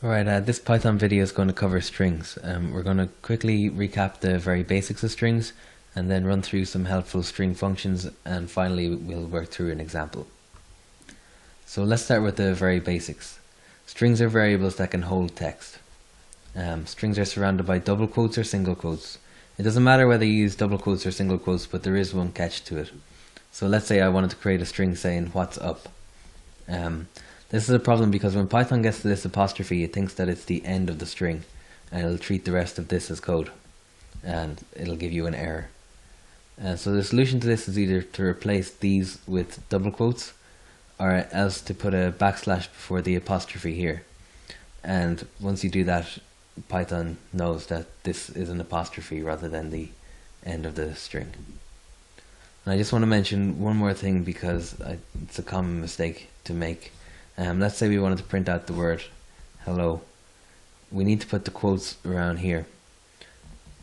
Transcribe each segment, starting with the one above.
Alright, this Python video is going to cover strings. We're going to quickly recap the very basics of strings and then run through some helpful string functions, and finally we'll work through an example. So let's start with the very basics. Strings are variables that can hold text. Strings are surrounded by double quotes or single quotes. It doesn't matter whether you use double quotes or single quotes, but there is one catch to it. So let's say I wanted to create a string saying what's up. This is a problem because when Python gets to this apostrophe, it thinks that it's the end of the string, and it'll treat the rest of this as code, and it'll give you an error. So the solution to this is either to replace these with double quotes, or else to put a backslash before the apostrophe here. And once you do that, Python knows that this is an apostrophe rather than the end of the string. And I just want to mention one more thing because it's a common mistake to make. Let's say we wanted to print out the word hello. We need to put the quotes around here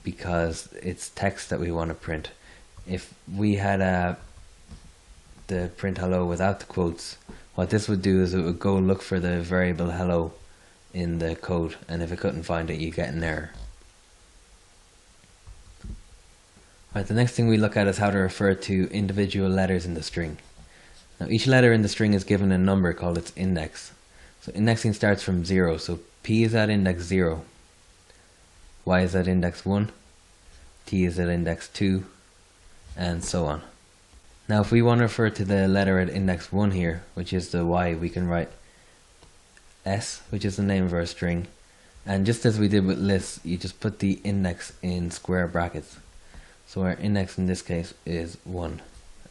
because it's text that we want to print. If we had the print hello without the quotes, what this would do is it would go look for the variable hello in the code, and if it couldn't find it, you get an error. Right, the next thing we look at is how to refer to individual letters in the string. Now each letter in the string is given a number called its index. So indexing starts from 0, so P is at index 0, Y is at index 1, T is at index 2, and so on. Now if we want to refer to the letter at index 1 here, which is the Y, we can write S, which is the name of our string, and just as we did with lists, you just put the index in square brackets. So our index in this case is 1,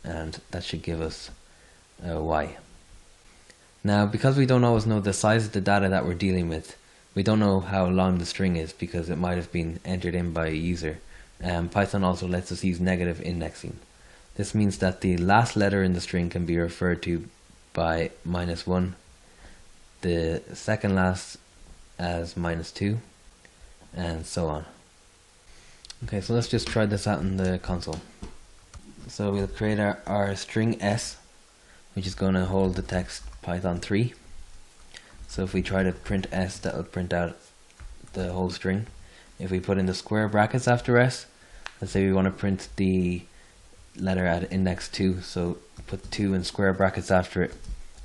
and that should give us Y. Now because we don't always know the size of the data that we're dealing with, we don't know how long the string is because it might have been entered in by a user. Python also lets us use negative indexing. This means that the last letter in the string can be referred to by -1, the second last as -2, and so on. Okay, so let's just try this out in the console. So we'll create our string S, which is going to hold the text Python 3. So if we try to print S, that will print out the whole string. If we put in the square brackets after S, let's say we want to print the letter at index 2, so put 2 in square brackets after it,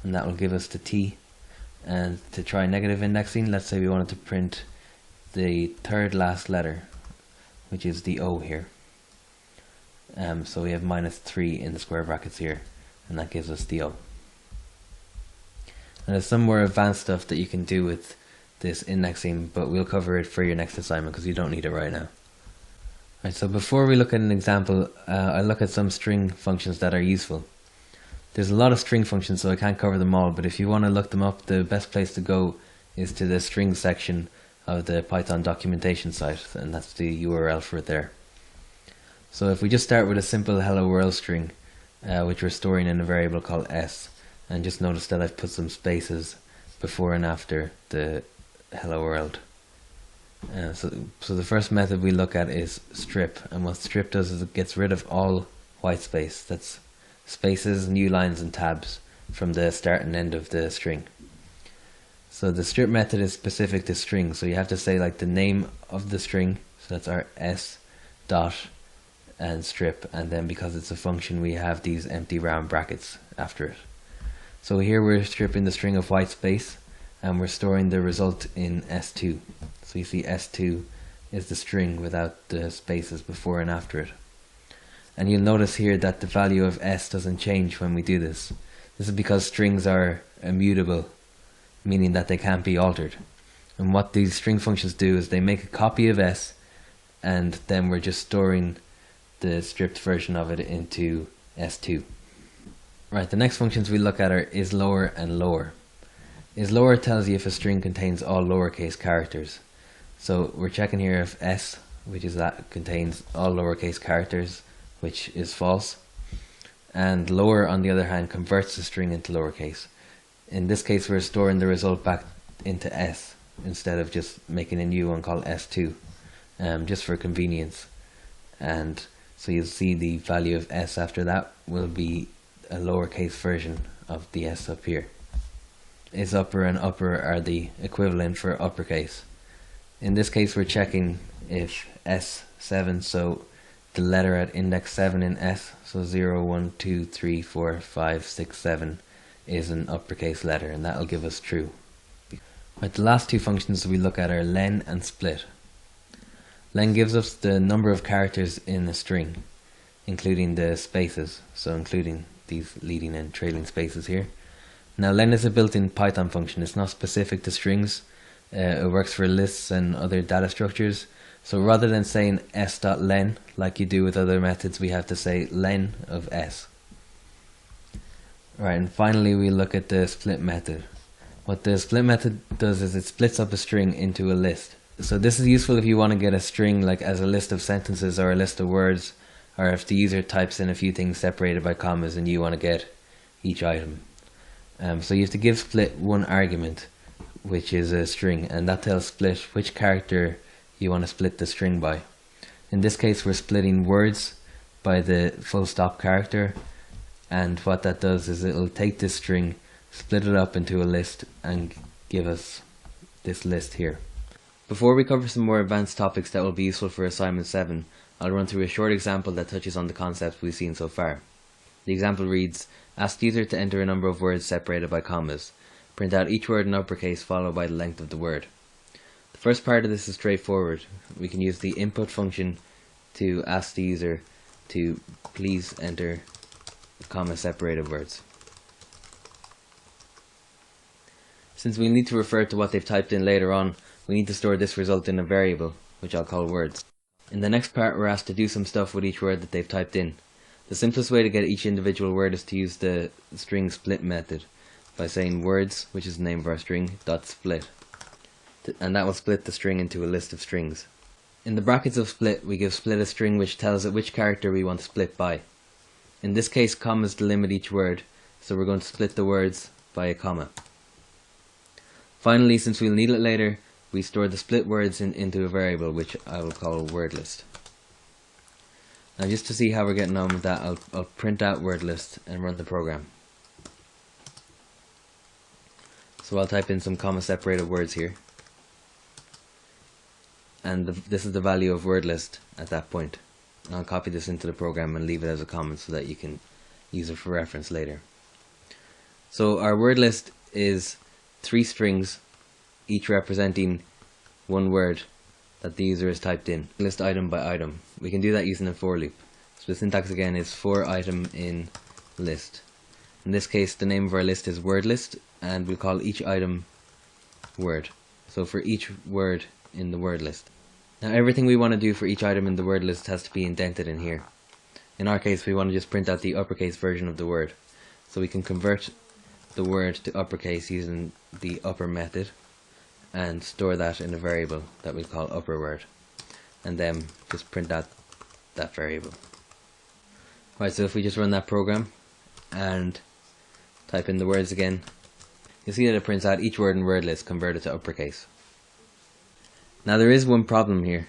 and that will give us the T. And to try negative indexing, let's say we wanted to print the third last letter, which is the O here. So we have -3 in the square brackets here, and that gives us the O. And there's some more advanced stuff that you can do with this indexing, but we'll cover it for your next assignment because you don't need it right now. Right, so before we look at an example, I'll look at some string functions that are useful. There's a lot of string functions, so I can't cover them all, but if you want to look them up, the best place to go is to the string section of the Python documentation site, and that's the URL for it there. So if we just start with a simple hello world string, which we're storing in a variable called S, and just notice that I've put some spaces before and after the hello world. So the first method we look at is strip, and what strip does is it gets rid of all white space. That's spaces, new lines, and tabs from the start and end of the string. So the strip method is specific to strings, so you have to say like the name of the string, so that's our S dot and strip, and then because it's a function we have these empty round brackets after it. So here we're stripping the string of white space, and we're storing the result in S2. So you see S2 is the string without the spaces before and after it. And you'll notice here that the value of S doesn't change when we do this. This is because strings are immutable, meaning that they can't be altered. And what these string functions do is they make a copy of S, and then we're just storing the stripped version of it into S2. Right, the next functions we look at are isLower and lower. IsLower tells you if a string contains all lowercase characters. So we're checking here if S, which is that, contains all lowercase characters, which is false. And lower, on the other hand, converts the string into lowercase. In this case, we're storing the result back into S instead of just making a new one called S2, just for convenience. And so you'll see the value of S after that will be a lowercase version of the S up here. is upper and upper are the equivalent for uppercase. In this case we're checking if S7, so the letter at index 7 in S, so 0, 1, 2, 3, 4, 5, 6, 7 is an uppercase letter, and that'll give us true. Right, the last two functions we look at are len and split. Len gives us the number of characters in a string, including the spaces, so including these leading and trailing spaces here. Now len is a built-in Python function. It's not specific to strings. It works for lists and other data structures. So rather than saying s.len like you do with other methods, we have to say len of s. Right, and finally we look at the split method. What the split method does is it splits up a string into a list. So this is useful if you want to get a string like as a list of sentences or a list of words, or if the user types in a few things separated by commas and you want to get each item. So you have to give split one argument, which is a string, and that tells split which character you want to split the string by. In this case we're splitting words by the full stop character, and what that does is it'll take this string, split it up into a list, and give us this list here. Before we cover some more advanced topics that will be useful for assignment 7, I'll run through a short example that touches on the concepts we've seen so far. The example reads, ask the user to enter a number of words separated by commas. Print out each word in uppercase followed by the length of the word. The first part of this is straightforward. We can use the input function to ask the user to please enter comma separated words. Since we need to refer to what they've typed in later on, we need to store this result in a variable, which I'll call words. In the next part we're asked to do some stuff with each word that they've typed in. The simplest way to get each individual word is to use the string split method by saying words, which is the name of our string, dot split, and that will split the string into a list of strings. In the brackets of split we give split a string which tells it which character we want to split by. In this case commas delimit each word, so we're going to split the words by a comma. Finally, since we'll need it later, we store the split words into a variable which I will call word list. Now just to see how we're getting on with that, I'll print out word list and run the program. So I'll type in some comma separated words here, and this is the value of word list at that point. And I'll copy this into the program and leave it as a comment so that you can use it for reference later. So our word list is 3 strings, each representing one word that the user has typed in, list item by item. We can do that using a for loop. So the syntax again is for item in list. In this case the name of our list is word list, and we'll call each item word. So for each word in the word list. Now everything we want to do for each item in the word list has to be indented in here. In our case we want to just print out the uppercase version of the word. So we can convert the word to uppercase using the upper method and store that in a variable that we call upper word, and then just print out that variable. Right, so if we just run that program and type in the words again, you'll see that it prints out each word in word list converted to uppercase. Now there is one problem here.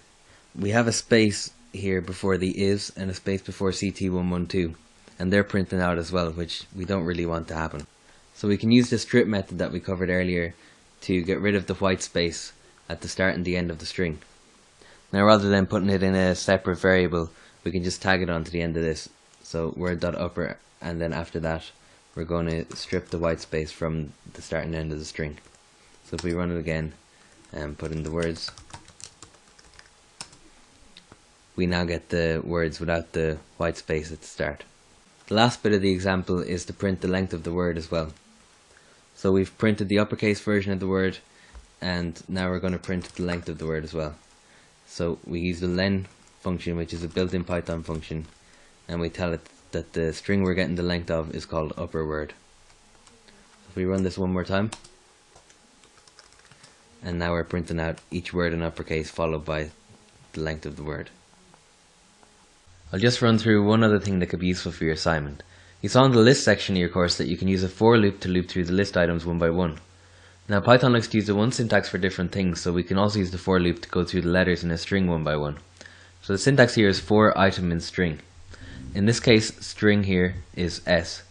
We have a space here before the is and a space before CT112, and they're printing out as well, which we don't really want to happen. So we can use the strip method that we covered earlier to get rid of the white space at the start and the end of the string. Now rather than putting it in a separate variable, we can just tag it onto the end of this. So word.upper, and then after that we're going to strip the white space from the start and end of the string. So if we run it again and put in the words, we now get the words without the white space at the start. The last bit of the example is to print the length of the word as well. So we've printed the uppercase version of the word, and now we're going to print the length of the word as well. So we use the len function, which is a built-in Python function, and we tell it that the string we're getting the length of is called upper word. If we run this one more time, and now we're printing out each word in uppercase followed by the length of the word. I'll just run through one other thing that could be useful for your assignment. You saw in the list section of your course that you can use a for loop to loop through the list items one by one. Now Python likes to use the one syntax for different things, so we can also use the for loop to go through the letters in a string one by one. So the syntax here is for item in string. In this case, string here is S,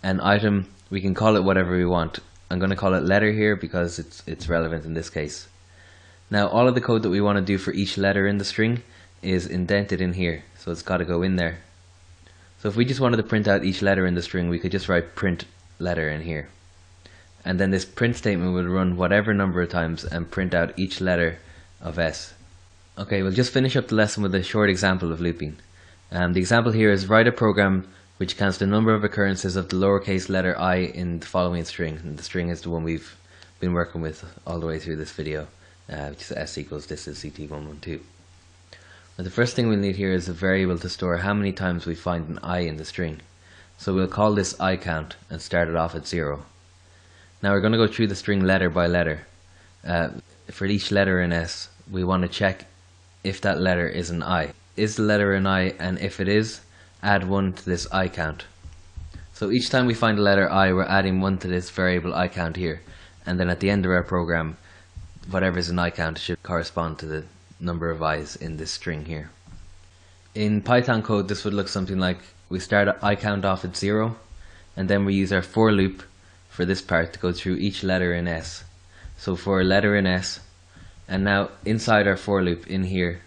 and item, we can call it whatever we want. I'm going to call it letter here because it's relevant in this case. Now all of the code that we want to do for each letter in the string is indented in here, so it's got to go in there. So if we just wanted to print out each letter in the string, we could just write print letter in here. And then this print statement would run whatever number of times and print out each letter of S. Okay, we'll just finish up the lesson with a short example of looping. The example here is write a program which counts the number of occurrences of the lowercase letter I in the following string. And the string is the one we've been working with all the way through this video, which is S equals, this is CT112. Now the first thing we'll need here is a variable to store how many times we find an I in the string. So we'll call this I count and start it off at 0. Now we're going to go through the string letter by letter. For each letter in S, we want to check if that letter is an I. Is the letter an I, and if it is, add 1 to this I count. So each time we find a letter I, we're adding 1 to this variable I count here, and then at the end of our program, whatever is an I count should correspond to the number of I's in this string here. In Python code, this would look something like we start I count off at 0, and then we use our for loop for this part to go through each letter in S. So for a letter in S, and now inside our for loop in here,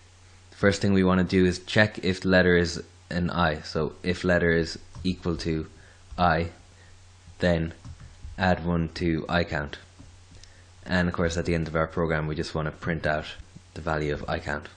the first thing we want to do is check if the letter is an I. So if letter is equal to I, then add 1 to I count. And of course at the end of our program we just want to print out the value of I count.